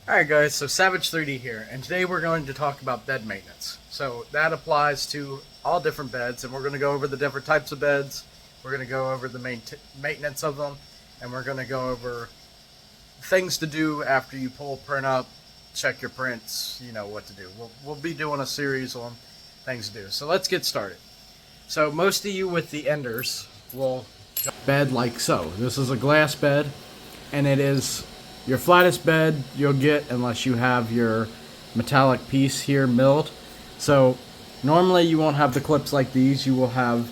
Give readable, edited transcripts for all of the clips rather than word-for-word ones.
Alright guys, so Savage 3D here, and today we're going to talk about bed maintenance. So that applies to all different beds, and we're going to go over the different types of beds, we're going to go over the maintenance of them, and we're going to go over things to do after you pull a print up, check your prints, you know what to do. We'll be doing a series on things to do. So let's get started. So most of you with the Enders will bed like so. This is a glass bed, and it is your flattest bed you'll get unless you have your metallic piece here milled. So normally you won't have the clips like these. You will have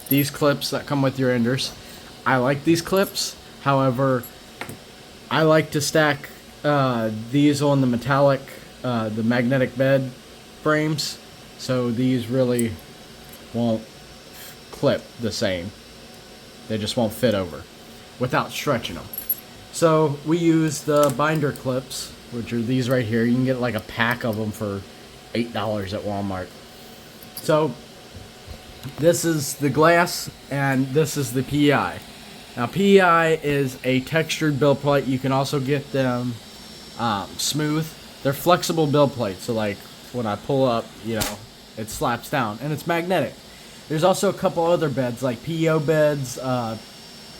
these clips that come with your Enders. I like these clips. However, I like to stack these on the metallic, the magnetic bed frames. So these really won't clip the same. They just won't fit over without stretching them. So we use the binder clips, which are these right here. You can get like a pack of them for $8 at Walmart. So this is the glass and this is the PEI. Now PEI is a textured build plate. You can also get them smooth. They're flexible build plates. So like when I pull up, you know, it slaps down and it's magnetic. There's also a couple other beds like PEO beds. I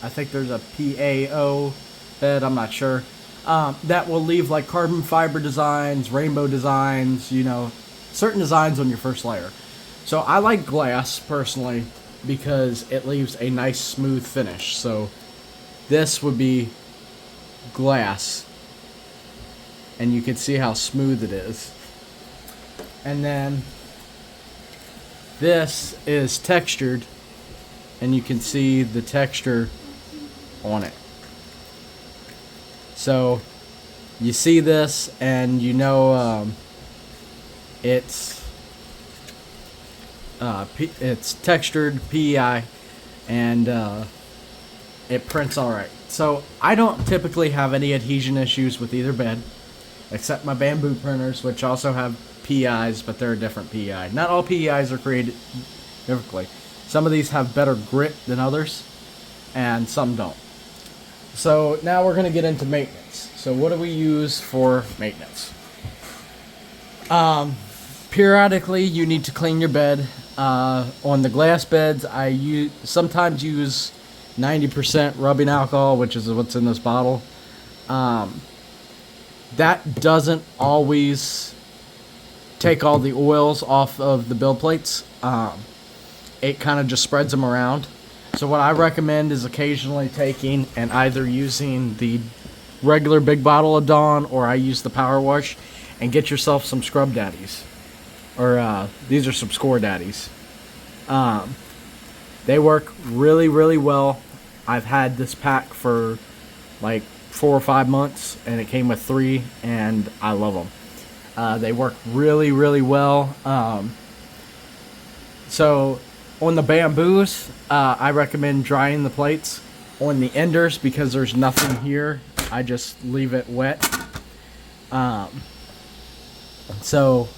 think there's a PAO bed, I'm not sure, that will leave like carbon fiber designs, rainbow designs, you know, certain designs on your first layer. So I like glass personally because it leaves a nice smooth finish. So this would be glass and you can see how smooth it is. And then this is textured and you can see the texture on it. So you see this and you know it's textured PEI and it prints alright. So I don't typically have any adhesion issues with either bed except my bamboo printers, which also have PEIs, but they're a different PEI. Not all PEIs are created differently. Some of these have better grit than others and some don't. So now we're going to get into maintenance. So what do we use for maintenance? Periodically you need to clean your bed. On the glass beds I sometimes use 90% rubbing alcohol, which is what's in this bottle. That doesn't always take all the oils off of the build plates. It kind of just spreads them around. So what I recommend is occasionally taking and either using the regular big bottle of Dawn, or I use the Power Wash, and get yourself some Scrub Daddies. Or these are some Score Daddies. They work really, really well. I've had this pack for like 4 or 5 months, and it came with 3, and I love them. They work really, really well. So on the bamboos, I recommend drying the plates. On the Enders, because there's nothing here, I just leave it wet. So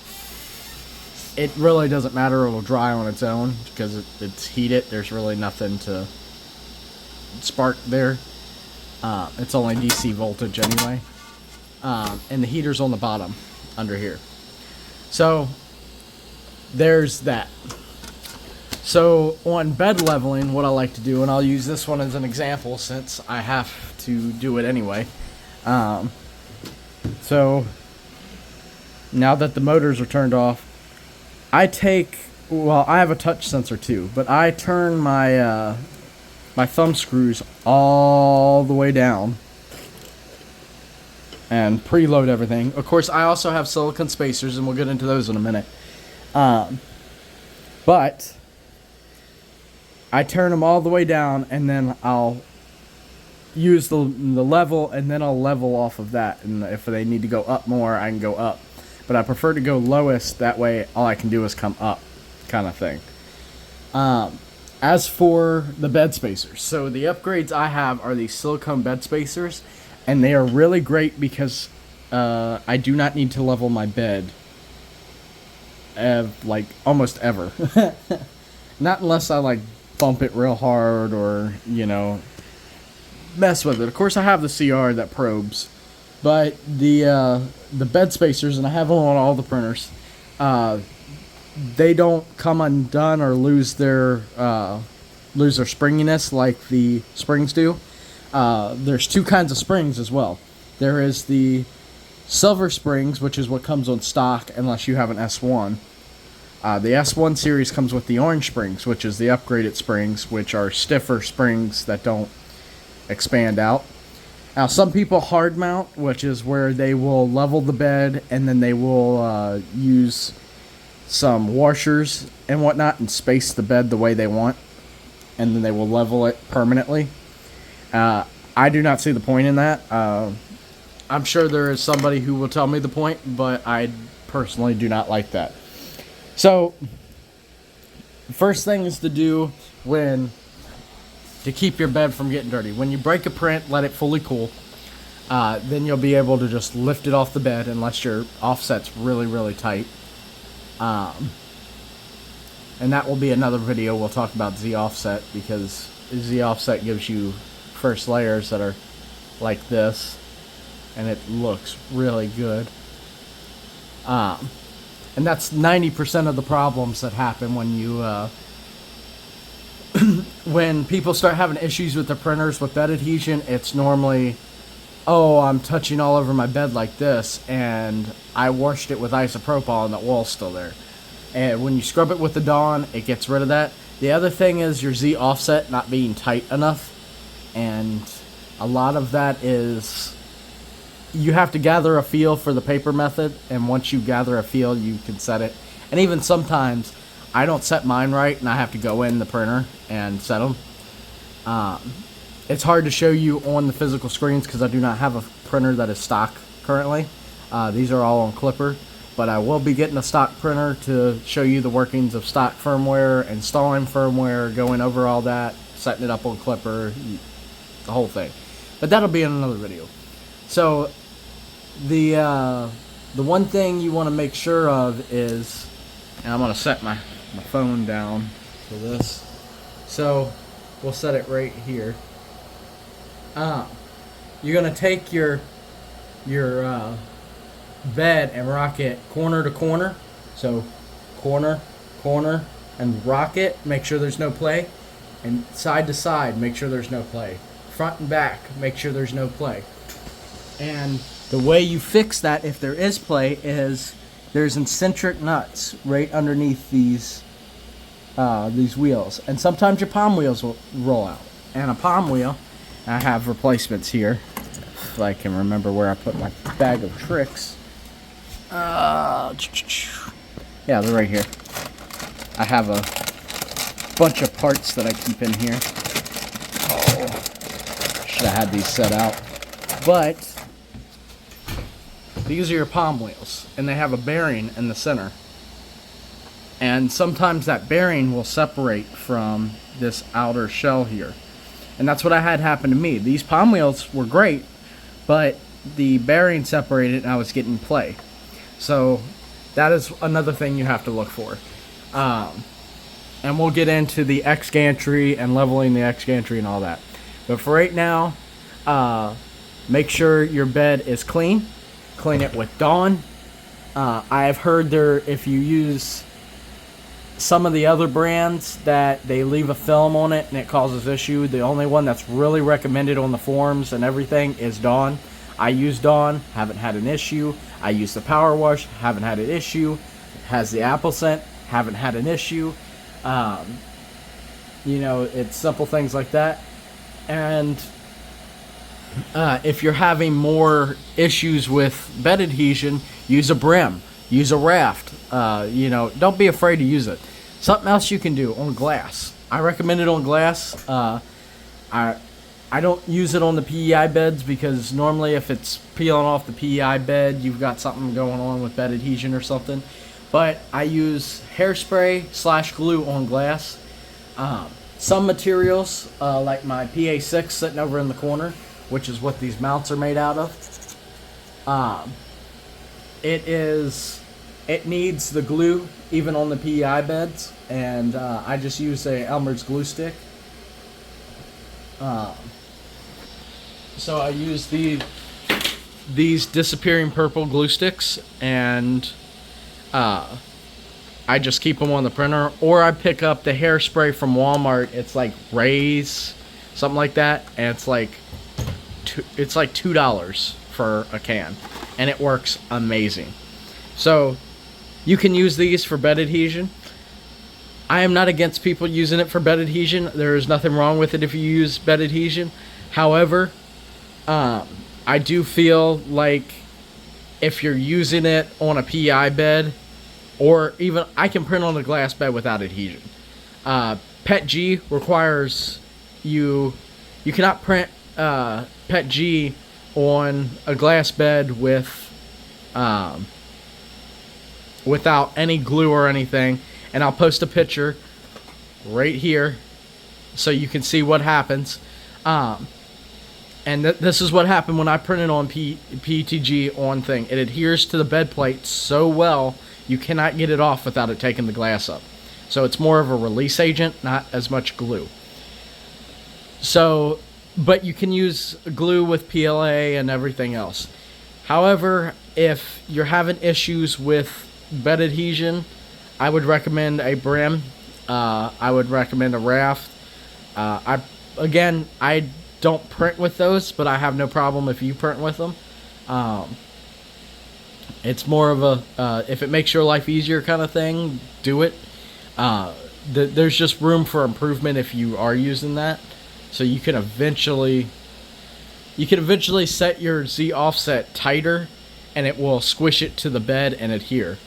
it really doesn't matter, it'll dry on its own because it's heated. There's really nothing to spark there. It's only DC voltage anyway. And the heater's on the bottom under here. So there's that. So on bed leveling, what I like to do, and I'll use this one as an example since I have to do it anyway. So now that the motors are turned off, I have a touch sensor too, but I turn my my thumb screws all the way down and preload everything. Of course, I also have silicone spacers, and we'll get into those in a minute. But I turn them all the way down, and then I'll use the level, and then I'll level off of that. And if they need to go up more, I can go up. But I prefer to go lowest, that way all I can do is come up, kind of thing. As for the bed spacers, so the upgrades I have are these silicone bed spacers, and they are really great because I do not need to level my bed, like almost ever. Not unless I like bump it real hard or, you know, mess with it. Of course, I have the CR that probes, But the bed spacers, and I have them on all the printers, they don't come undone or lose their springiness like the springs do. There's two kinds of springs as well. There is the silver springs, which is what comes on stock unless you have an S1. The S1 series comes with the orange springs, which is the upgraded springs, which are stiffer springs that don't expand out. Now, some people hard mount, which is where they will level the bed and then they will use some washers and whatnot and space the bed the way they want, and then they will level it permanently. I do not see the point in that. I'm sure there is somebody who will tell me the point, but I personally do not like that. So, the first thing is to do to keep your bed from getting dirty. When you break a print, let it fully cool. Then you'll be able to just lift it off the bed unless your offset's really, really tight. And that will be another video. We'll talk about Z offset, because Z offset gives you first layers that are like this, and it looks really good. And that's 90% of the problems that happen when you when people start having issues with the printers with bed adhesion. It's normally, oh, I'm touching all over my bed like this, and I washed it with isopropyl and the oil's still there. And when you scrub it with the Dawn, it gets rid of that. The other thing is your Z offset not being tight enough, and a lot of that is you have to gather a feel for the paper method, and once you gather a feel, you can set it. And even sometimes I don't set mine right, and I have to go in the printer and set them. It's hard to show you on the physical screens because I do not have a printer that is stock currently. These are all on Klipper, but I will be getting a stock printer to show you the workings of stock firmware, installing firmware, going over all that, setting it up on Klipper, the whole thing. But that'll be in another video. So the one thing you want to make sure of is, and I'm going to set my phone down for this. So we'll set it right here. You're going to take your bed and rock it corner to corner. So corner, corner, and rock it. Make sure there's no play. And side to side, make sure there's no play. Front and back, make sure there's no play. And the way you fix that, if there is play, is there's eccentric nuts right underneath these wheels. And sometimes your palm wheels will roll out. And a palm wheel, I have replacements here, if I can remember where I put my bag of tricks. Yeah, they're right here. I have a bunch of parts that I keep in here. Oh, should have had these set out. But these are your palm wheels, and they have a bearing in the center. And sometimes that bearing will separate from this outer shell here. And that's what I had happen to me. These palm wheels were great, but the bearing separated and I was getting play. So that is another thing you have to look for. And we'll get into the X gantry and leveling the X gantry and all that. But for right now, make sure your bed is clean. Clean it with Dawn. I've heard if you use some of the other brands that they leave a film on it and it causes issue. The only one that's really recommended on the forums and everything is Dawn. I use Dawn, haven't had an issue. I use the Power Wash, haven't had an issue. It has the apple scent, haven't had an issue. It's simple things like that. And if you're having more issues with bed adhesion, use a brim, use a raft. Don't be afraid to use it. Something else you can do on glass. I recommend it on glass. I don't use it on the PEI beds because normally if it's peeling off the PEI bed, you've got something going on with bed adhesion or something. But I use hairspray / glue on glass. Some materials, like my PA6 sitting over in the corner, which is what these mounts are made out of. It needs the glue even on the PEI beds, and I just use a Elmer's glue stick. So I use these disappearing purple glue sticks, and I just keep them on the printer, or I pick up the hairspray from Walmart. It's like Rays, something like that, and it's like $2 for a can, and it works amazing. So you can use these for bed adhesion. I am not against people using it for bed adhesion. There is nothing wrong with it if you use bed adhesion. However, I do feel like if you're using it on a PI bed, or even I can print on a glass bed without adhesion. PETG requires you cannot print PETG on a glass bed with without any glue or anything. And I'll post a picture right here so you can see what happens. And this is what happened when I printed on PETG on thing. It adheres to the bed plate so well, you cannot get it off without it taking the glass up. So it's more of a release agent, not as much glue. So, but you can use glue with PLA and everything else. However, if you're having issues with bed adhesion, I would recommend a brim. I would recommend a raft. I don't print with those, but I have no problem if you print with them. It's more of a if it makes your life easier kind of thing, do it. There's just room for improvement if you are using that. So you can eventually set your Z offset tighter, and it will squish it to the bed and adhere.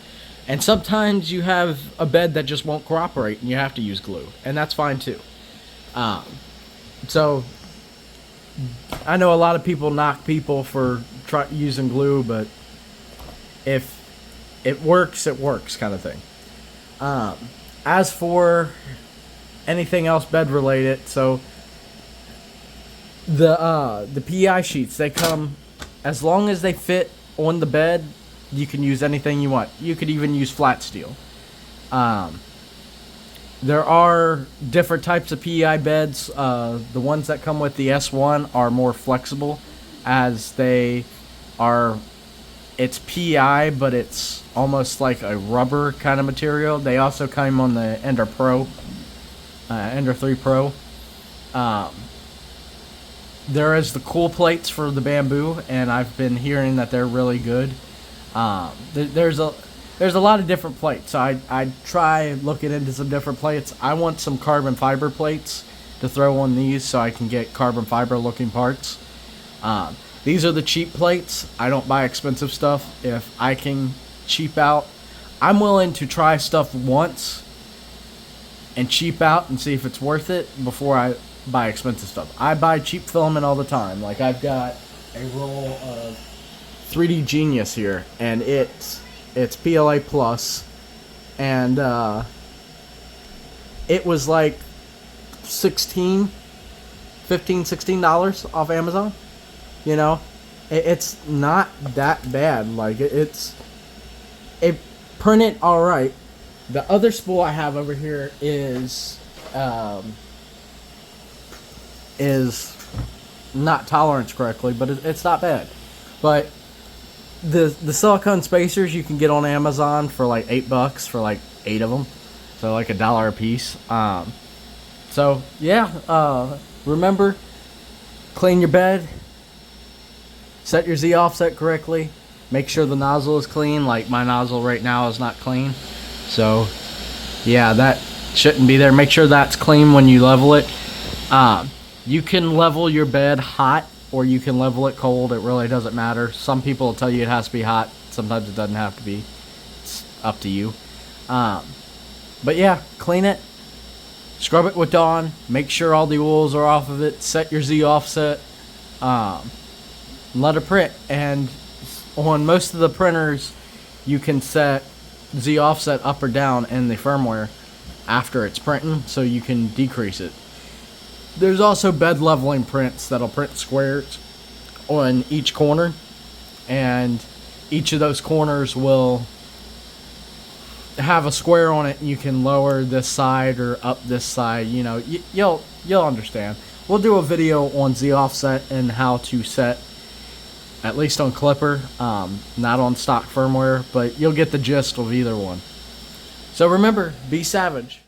And sometimes you have a bed that just won't cooperate, and you have to use glue, and that's fine too. So I know a lot of people knock people for using glue, but if it works kind of thing. As for anything else bed related, so the PI sheets, they come, as long as they fit on the bed, you can use anything you want. You could even use flat steel. There are different types of PEI beds. The ones that come with the S1 are more flexible, as they are, it's PEI, but it's almost like a rubber kind of material. They also come on the Ender Pro, Ender 3 Pro. There is the cool plates for the bamboo, and I've been hearing that they're really good. There's a lot of different plates. So I try looking into some different plates. I want some carbon fiber plates to throw on these so I can get carbon fiber looking parts. These are the cheap plates. I don't buy expensive stuff. If I can cheap out, I'm willing to try stuff once and cheap out and see if it's worth it before I buy expensive stuff. I buy cheap filament all the time. Like, I've got a roll of 3D Genius here, and it's PLA Plus, and it was like $16 off Amazon. You know, it's not that bad. Like, it printed all right. The other spool I have over here is not tolerance correctly, but it's not bad. But the silicone spacers you can get on Amazon for like $8 for like 8 of them, so like $1 a piece. So yeah, remember, clean your bed, set your Z offset correctly, make sure the nozzle is clean. Like, my nozzle right now is not clean, so yeah, that shouldn't be there. Make sure that's clean when you level it. You can level your bed hot, or you can level it cold. It really doesn't matter. Some people will tell you it has to be hot. Sometimes it doesn't have to be. It's up to you. But yeah, clean it. Scrub it with Dawn. Make sure all the oils are off of it. Set your Z offset. Let it print. And on most of the printers, you can set Z offset up or down in the firmware after it's printing, so you can decrease it. There's also bed leveling prints that'll print squares on each corner, and each of those corners will have a square on it, and you can lower this side or up this side. You know, you'll understand. We'll do a video on Z offset and how to set at least on Clipper, not on stock firmware, but you'll get the gist of either one. So remember, be savage.